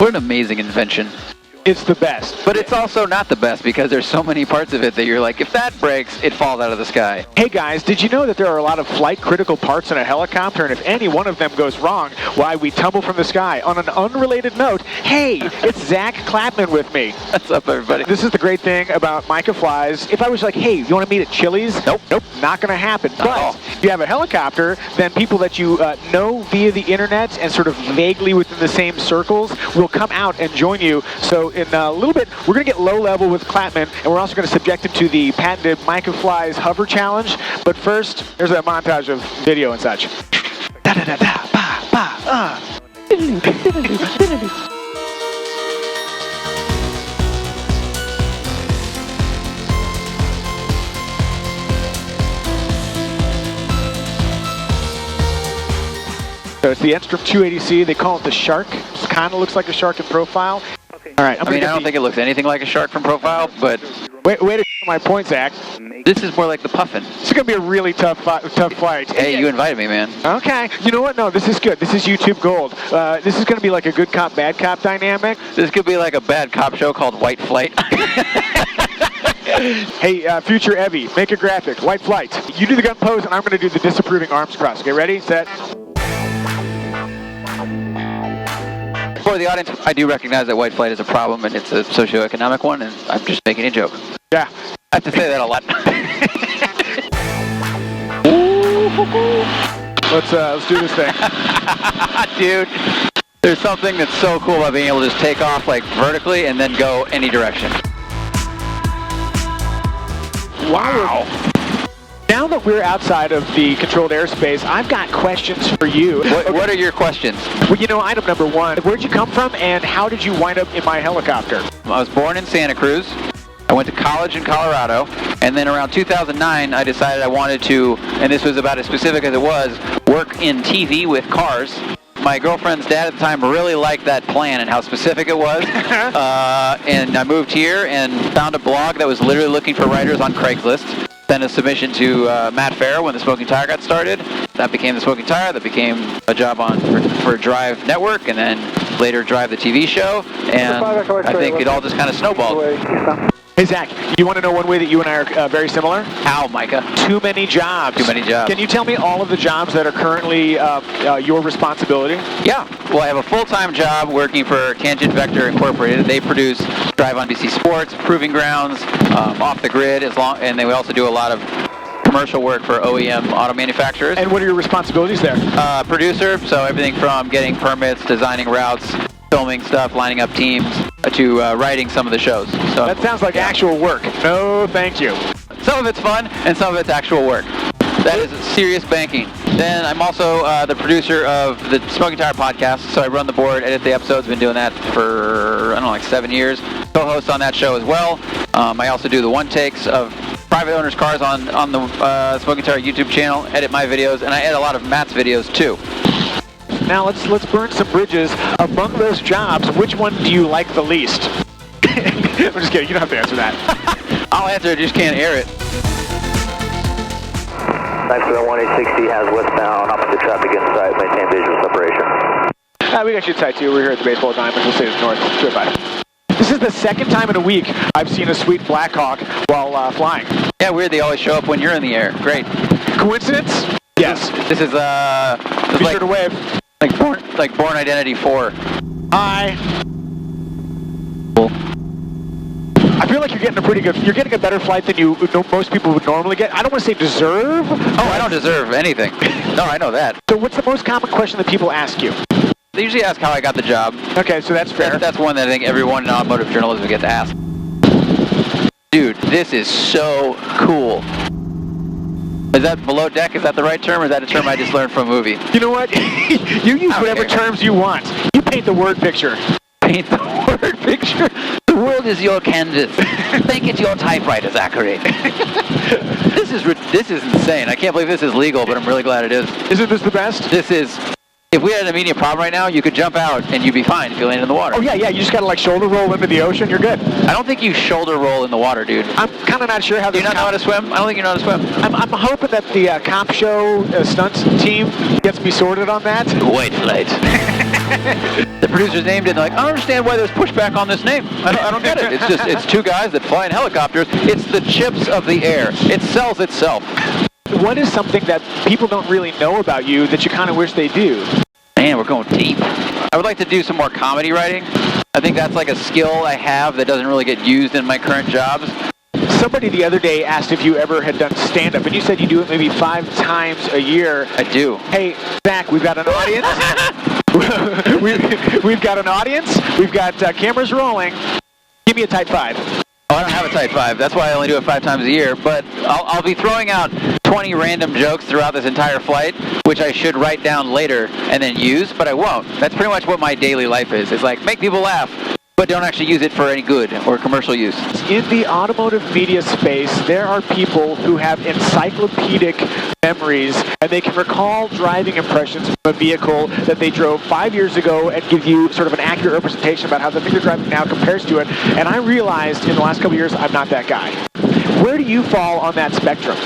What an amazing invention. It's the best. But it's also not the best because there's so many parts of it that you're like, if that breaks, it falls out of the sky. Hey guys, did you know that there are a lot of flight critical parts in a helicopter, and if any one of them goes wrong, why, we tumble from the sky? On an unrelated note, hey, it's Zack Klapman with me. What's up, everybody? This is the great thing about Micah Flies. If I was like, hey, you want to meet at Chili's? Nope, not going to happen. But if you have a helicopter, then people that you know via the internet and sort of vaguely within the same circles will come out and join you. So in a little bit, we're going to get low level with Klapman, and we're also going to subject him to the patented Micah Flies Hover challenge. But first, here's a montage of video and such. Da da da da ba ba So it's the Enstrom 280C. They call it the Shark. It kind of looks like a shark in profile. All right. I don't think it looks anything like a shark from profile, but... Wait to my point, Zach. This is more like the Puffin. This is going to be a really tough flight. Hey, you invited me, man. Okay. You know what? No, this is good. This is YouTube gold. This is going to be like a good cop, bad cop dynamic. This could be like a bad cop show called White Flight. Hey, future Evie, make a graphic. White Flight. You do the gun pose, and I'm going to do the disapproving arms cross. Okay, ready? Set. For the audience, I do recognize that white flight is a problem, and it's a socioeconomic one, and I'm just making a joke. Yeah. I have to say that a lot. Let's do this thing. Dude, there's something that's so cool about being able to just take off like vertically and then go any direction. Wow. Now that we're outside of the controlled airspace, I've got questions for you. What are your questions? Well, you know, item number one, where'd you come from and how did you wind up in my helicopter? I was born in Santa Cruz. I went to college in Colorado, and then around 2009, I decided I wanted to, and this was about as specific as it was, work in TV with cars. My girlfriend's dad at the time really liked that plan and how specific it was. And I moved here and found a blog that was literally looking for writers on Craigslist. Sent a submission to Matt Farah when the Smoking Tire got started. That became the Smoking Tire. That became a job for Drive Network, and then later Drive the TV show. And I think it all just kind of snowballed. Hey, Zach, you want to know one way that you and I are very similar? How, Micah? Too many jobs. Too many jobs. Can you tell me all of the jobs that are currently your responsibility? Yeah. Well, I have a full-time job working for Tangent Vector Incorporated. They produce Drive on BC Sports, Proving Grounds, Off the Grid, and they also do a lot of commercial work for OEM auto manufacturers. And what are your responsibilities there? Producer, so everything from getting permits, designing routes, filming stuff, lining up teams, to writing some of the shows. So that sounds like actual work. No, thank you. Some of it's fun, and some of it's actual work. That is serious banking. Then I'm also the producer of the Smoking Tire podcast, so I run the board, edit the episodes. Been doing that for, I don't know, like 7 years. Co-host on that show as well. I also do the one takes of private owners' cars on the Smoking Tire YouTube channel, edit my videos, and I edit a lot of Matt's videos too. Now let's burn some bridges. Among those jobs, which one do you like the least? I'm just kidding. You don't have to answer that. I'll answer it. Just can't air it. 971-860 has westbound opposite traffic in sight. Maintain visual separation. We got you at site too. We're here at the baseball diamond. We'll say it's north. Goodbye. This is the second time in a week I've seen a sweet Black Hawk while flying. Yeah, weird. They always show up when you're in the air. Great. Coincidence? Yes. This is Be sure to wave. Like Born Identity 4. Hi. Cool. I feel like you're getting a better flight than most people would normally get. I don't want to say deserve. Oh, I don't deserve anything. No, I know that. So what's the most common question that people ask you? They usually ask how I got the job. Okay, so that's fair. That's one that I think everyone in automotive journalism gets asked. Dude, this is so cool. Is that below deck? Is that the right term, or is that a term I just learned from a movie? You know what? You use whatever terms you want. You paint the word picture. Paint the word picture? The world is your canvas. Make it your typewriter, Zachary. This is insane. I can't believe this is legal, but I'm really glad it is. Isn't this the best? This is... If we had an immediate problem right now, you could jump out and you'd be fine if you landed in the water. Oh, yeah, you just gotta like shoulder roll into the ocean, you're good. I don't think you shoulder roll in the water, dude. I'm kind of not sure how this... Do you not know how to swim? I don't think you know how to swim. I'm hoping that the cop show stunts team gets me sorted on that. White flight. The producers named it, and they're like, I don't understand why there's pushback on this name. I don't get it. It's just, it's two guys that fly in helicopters. It's the chips of the air. It sells itself. What is something that people don't really know about you that you kind of wish they do? Man, we're going deep. I would like to do some more comedy writing. I think that's like a skill I have that doesn't really get used in my current jobs. Somebody the other day asked if you ever had done stand-up, and you said you do it maybe 5 times a year. I do. Hey, Zach, we've got an audience. We've got an audience. We've got cameras rolling. Give me a type 5. Oh, I don't have a type 5. That's why I only do it 5 times a year. But I'll be throwing out 20 random jokes throughout this entire flight, which I should write down later and then use, but I won't. That's pretty much what my daily life is. It's like, make people laugh, but don't actually use it for any good or commercial use. In the automotive media space, there are people who have encyclopedic memories, and they can recall driving impressions from a vehicle that they drove 5 years ago and give you sort of an accurate representation about how the thing they're driving now compares to it. And I realized in the last couple of years, I'm not that guy. Where do you fall on that spectrum?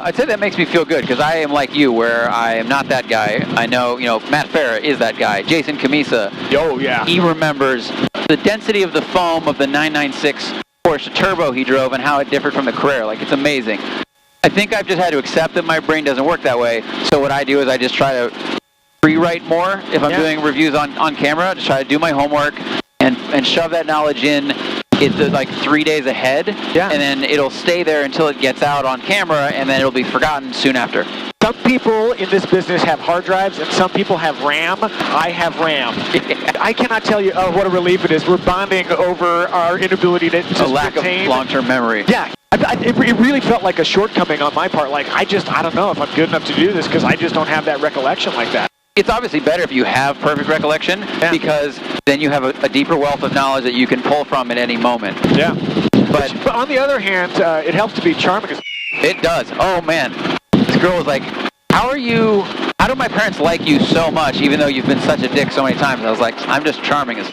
I'd say that makes me feel good, because I am like you, where I am not that guy. I know, Matt Farah is that guy. Jason Camisa. Oh, yeah. He remembers the density of the foam of the 996 Porsche Turbo he drove and how it differed from the Carrera. Like, it's amazing. I think I've just had to accept that my brain doesn't work that way. So what I do is I just try to rewrite more if I'm doing reviews on camera, to try to do my homework and shove that knowledge in. It's like 3 days ahead, and then it'll stay there until it gets out on camera, and then it'll be forgotten soon after. Some people in this business have hard drives, and some people have RAM. I have RAM. I cannot tell you what a relief it is. We're bonding over our inability to just a lack of long-term memory. Yeah. It really felt like a shortcoming on my part. Like, I don't know if I'm good enough to do this, because I just don't have that recollection like that. It's obviously better if you have perfect recollection, because then you have a deeper wealth of knowledge that you can pull from at any moment. Yeah. But on the other hand, it helps to be charming. It does. Oh, man. This girl was like, how do my parents like you so much, even though you've been such a dick so many times? I was like, I'm just charming as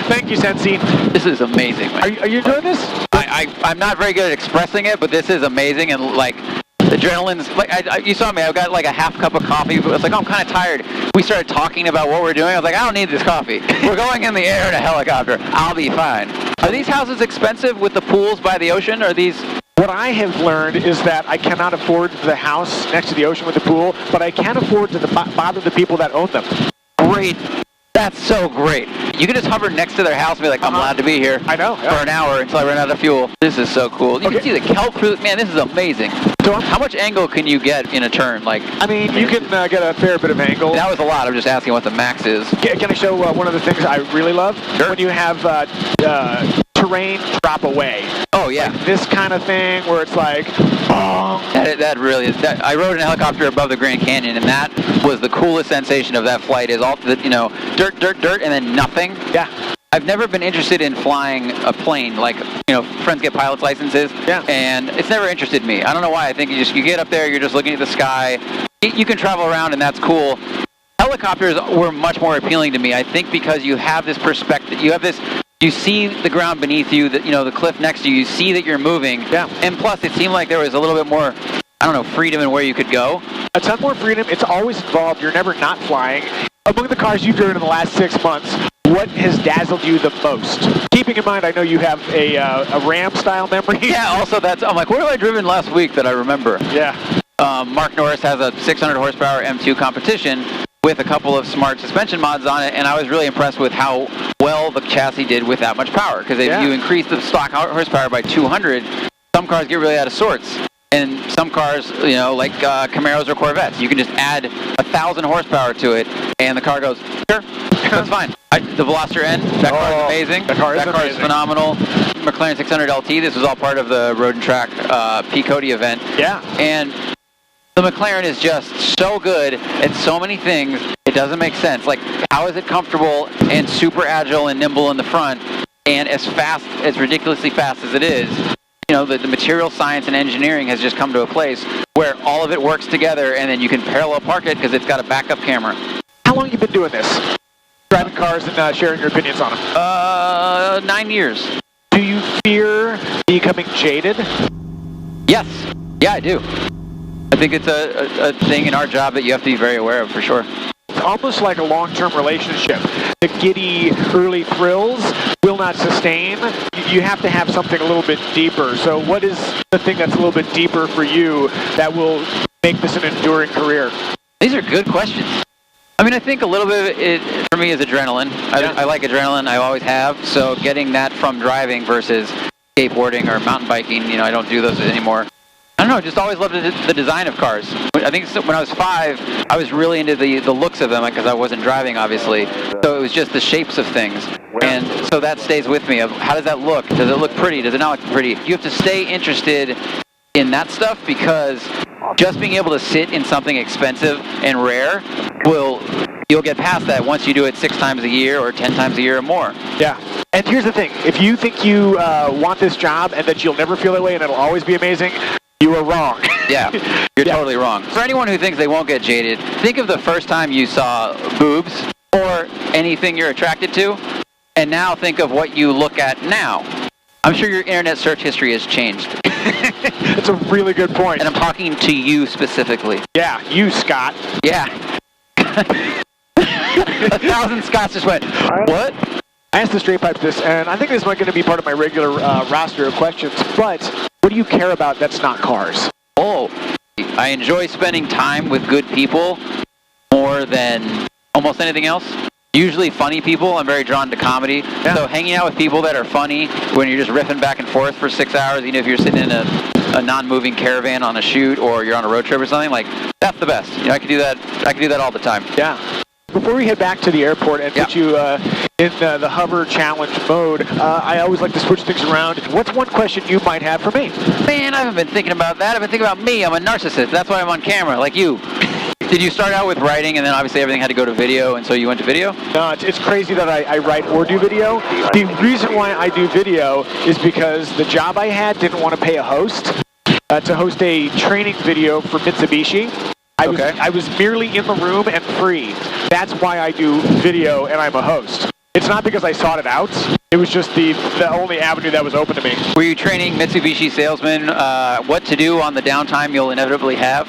Thank you, Sensi. This is amazing, man. Are you enjoying this? I'm not very good at expressing it, but this is amazing, and like, the adrenaline's, like, you saw me, I got like a half cup of coffee, but it's like, oh, I'm kind of tired. We started talking about what we're doing. I was like, I don't need this coffee. We're going in the air in a helicopter. I'll be fine. Are these houses expensive with the pools by the ocean? Are these... What I have learned is that I cannot afford the house next to the ocean with the pool, but I can afford to bother the people that own them. Great. That's so great. You can just hover next to their house and be like, I'm allowed to be here. I know. For an hour until I run out of fuel. This is so cool. You can see the kelp through. Man, this is amazing. So how much angle can you get in a turn? Like, I mean, you can get a fair bit of angle. That was a lot. I'm just asking what the max is. Can I show one of the things I really love? Sure. When you have terrain drop away. Oh, yeah. Like this kind of thing where it's like, That really is. I rode in a helicopter above the Grand Canyon, and that was the coolest sensation of that flight, is all the, dirt, and then nothing. Yeah. I've never been interested in flying a plane. Like, friends get pilot's licenses. Yeah. And it's never interested me. I don't know why. I think you get up there, you're just looking at the sky. You can travel around, and that's cool. Helicopters were much more appealing to me, I think, because you have this perspective. You see the ground beneath you, the cliff next to you. You see that you're moving. Yeah. And plus, it seemed like there was a little bit more, freedom in where you could go. A ton more freedom. It's always involved. You're never not flying. Among the cars you've driven in the last 6 months, what has dazzled you the most? Keeping in mind, I know you have a Ram-style memory. Yeah, also I'm like, what have I driven last week that I remember? Yeah. Mark Norris has a 600 horsepower M2 competition with a couple of smart suspension mods on it, and I was really impressed with how well the chassis did with that much power, because if you increase the stock horsepower by 200, some cars get really out of sorts. And some cars, like Camaros or Corvettes, you can just add 1,000 horsepower to it, and the car goes, sure, that's fine. The Veloster N, that car is amazing. That car is phenomenal. McLaren 600 LT, this was all part of the Road and Track P-Cody event. Yeah. And the McLaren is just so good at so many things, it doesn't make sense. Like, how is it comfortable and super agile and nimble in the front, and as ridiculously fast as it is? The material science and engineering has just come to a place where all of it works together, and then you can parallel park it because it's got a backup camera. How long have you been doing this? Driving cars and sharing your opinions on them? 9 years. Do you fear becoming jaded? Yes. Yeah, I do. I think it's a thing in our job that you have to be very aware of, for sure. almost like a long-term relationship. The giddy early thrills will not sustain. You have to have something a little bit deeper. So what is the thing that's a little bit deeper for you that will make this an enduring career? These are good questions. I mean, I think a little bit of it for me is adrenaline. I like adrenaline. I always have. So getting that from driving versus skateboarding or mountain biking, you know, I don't do those anymore. I don't know, just always loved the design of cars. I think when I was 5, I was really into the looks of them because I wasn't driving, obviously. So it was just the shapes of things. And so that stays with me of how does that look? Does it look pretty? Does it not look pretty? You have to stay interested in that stuff because just being able to sit in something expensive and rare you'll get past that once you do it 6 times a year or 10 times a year or more. Yeah. And here's the thing. If you think you want this job and that you'll never feel that way and it'll always be amazing, you are wrong. Yeah, you're totally wrong. For anyone who thinks they won't get jaded, think of the first time you saw boobs or anything you're attracted to, and now think of what you look at now. I'm sure your internet search history has changed. That's a really good point. And I'm talking to you specifically. Yeah, you, Scott. Yeah. 1,000 Scots just went, what? I asked the straight pipes this, and I think this might going to be part of my regular roster of questions, but what do you care about that's not cars? Oh, I enjoy spending time with good people more than almost anything else. Usually funny people. I'm very drawn to comedy. Yeah. So hanging out with people that are funny when you're just riffing back and forth for 6 hours, even if you're sitting in a non-moving caravan on a shoot or you're on a road trip or something, like, that's the best. You know, I can do that all the time. Yeah. Before we head back to the airport and put you in the hover challenge mode, I always like to switch things around. What's one question you might have for me? Man, I haven't been thinking about that. I've been thinking about me. I'm a narcissist. That's why I'm on camera, like you. Did you start out with writing and then obviously everything had to go to video and so you went to video? No, it's crazy that I write or do video. The reason why I do video is because the job I had didn't want to pay a host to host a training video for Mitsubishi. I was merely in the room and free. That's why I do video and I'm a host. It's not because I sought it out. It was just the only avenue that was open to me. Were you training Mitsubishi salesmen what to do on the downtime you'll inevitably have?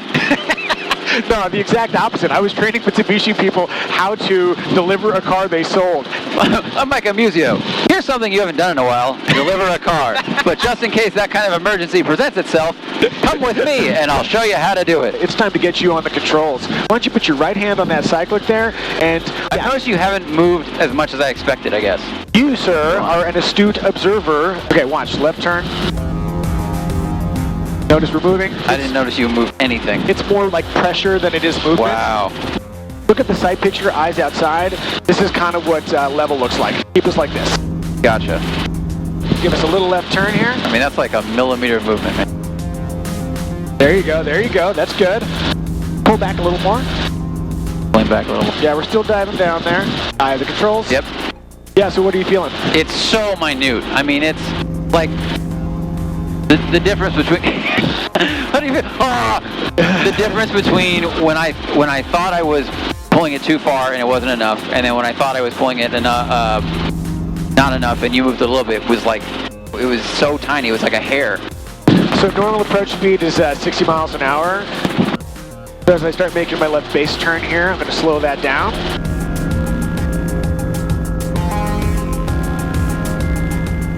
No, the exact opposite. I was training Mitsubishi people how to deliver a car they sold. I'm Micah Muzio. Here's something you haven't done in a while. Deliver a car. But just in case that kind of emergency presents itself, come with me and I'll show you how to do it. It's time to get you on the controls. Why don't you put your right hand on that cyclic there and... I noticed you haven't moved as much as I expected, I guess. You, sir, are an astute observer. Okay, watch. Left turn. Notice we're moving? I didn't notice you moved anything. It's more like pressure than it is movement. Wow. Look at the sight picture, eyes outside. This is kind of what level looks like. Keep us like this. Gotcha. Give us a little left turn here. I mean, that's like a millimeter movement, man. There you go, there you go. That's good. Pull back a little more. Pulling back a little more. Yeah, we're still diving down there. Eye of the controls. Yep. Yeah, so what are you feeling? It's so minute. I mean, it's like... The difference between how do you feel? The difference between when I thought I was pulling it too far and it wasn't enough, and then when I thought I was pulling it not enough and you moved a little bit, was like it was so tiny. It was like a hair. So normal approach speed is 60 miles an hour. So as I start making my left base turn here, I'm going to slow that down.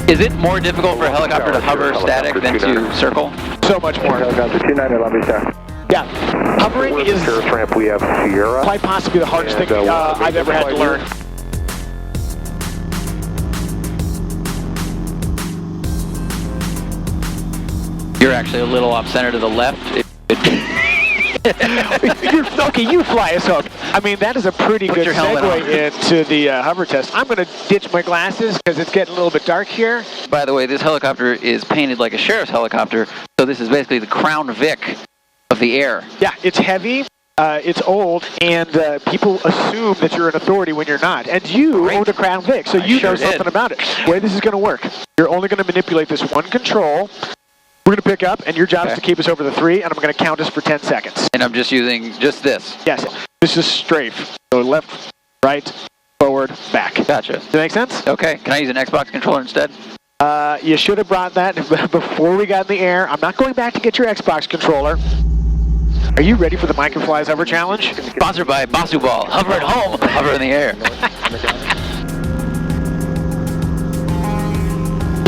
Is it more difficult for a helicopter to hover static than to circle? So much more. Helicopter 29, Lobby Star. Yeah. Hovering is ramp we have Sierra. quite possibly the hardest thing I've ever had to learn. You're actually a little off center to the left. You fly us up. I mean, that is a pretty good segue into the hover test. I'm going to ditch my glasses because it's getting a little bit dark here. By the way, this helicopter is painted like a sheriff's helicopter, so this is basically the Crown Vic of the air. Yeah, it's heavy, it's old, and people assume that you're an authority when you're not. And you own a Crown Vic, so you know something about it. The way this is going to work, you're only going to manipulate this one control. We're going to pick up, and your job is to keep us over the 3, and I'm going to count us for 10 seconds. And I'm just using just this? Yes. This is strafe. So left, right, forward, back. Gotcha. Does that make sense? Okay. Can I use an Xbox controller instead? You should have brought that before we got in the air. I'm not going back to get your Xbox controller. Are you ready for the Micah Flies Hover Challenge? Sponsored by Basu Ball. Hover at home, hover in the air.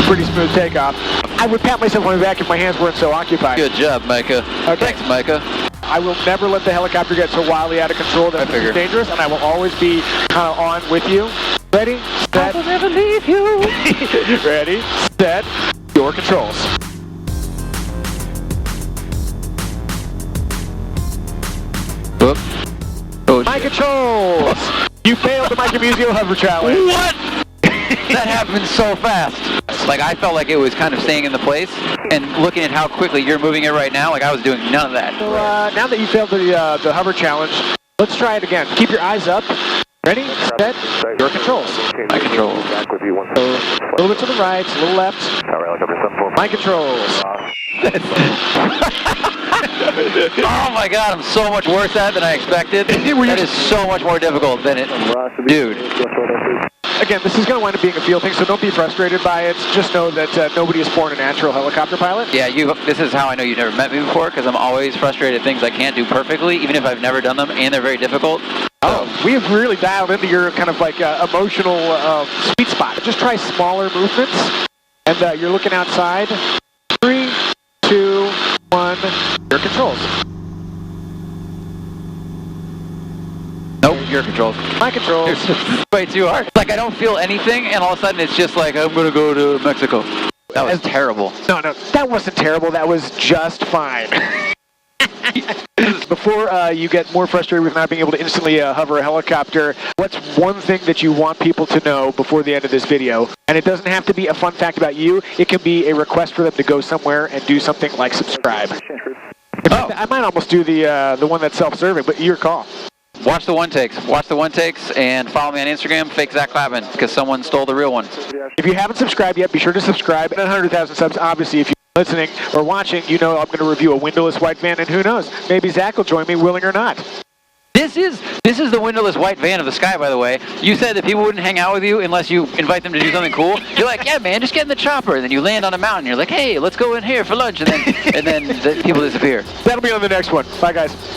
Pretty smooth takeoff. I would pat myself on the back if my hands weren't so occupied. Good job, Micah. Okay. Thanks, Micah. I will never let the helicopter get so wildly out of control that it's dangerous, and I will always be kind of on with you. Ready, set. I will never leave you. Ready, set, your controls. Whoop. Oh, My controls! You failed the Micah Muzio Hover Challenge. What? That happened so fast. Like, I felt like it was kind of staying in the place, and looking at how quickly you're moving it right now, like I was doing none of that. So, now that you failed the hover challenge, let's try it again. Keep your eyes up. Ready, set, your controls. My controls. So, a little bit to the right, a little left. My controls. Oh my god, I'm so much worse at it than I expected. That is so much more difficult than it. Dude. Again, this is going to wind up being a feel thing, so don't be frustrated by it. Just know that nobody is born a natural helicopter pilot. Yeah, this is how I know you've never met me before, because I'm always frustrated at things I can't do perfectly, even if I've never done them, and they're very difficult. Oh, we have really dialed into your kind of like emotional sweet spot. Just try smaller movements, and you're looking outside. 3, 2, 1, your controls. Nope, your controls. My controls. It's way too hard. Like, I don't feel anything, and all of a sudden it's just like, I'm going to go to Mexico. That was terrible. No, that wasn't terrible. That was just fine. Before you get more frustrated with not being able to instantly hover a helicopter, what's one thing that you want people to know before the end of this video? And it doesn't have to be a fun fact about you. It can be a request for them to go somewhere and do something like subscribe. In fact, I might almost do the one that's self-serving, but your call. Watch the one takes. Watch the one takes, and follow me on Instagram, fake Zack Klapman, because someone stole the real one. If you haven't subscribed yet, be sure to subscribe. At 100,000 subs, obviously, if you're listening or watching, you know I'm going to review a windowless white van, and who knows, maybe Zack will join me, willing or not. This is the windowless white van of the sky, by the way. You said that people wouldn't hang out with you unless you invite them to do something cool. You're like, yeah, man, just get in the chopper. And then you land on a mountain. You're like, hey, let's go in here for lunch. And then the people disappear. That'll be on the next one. Bye, guys.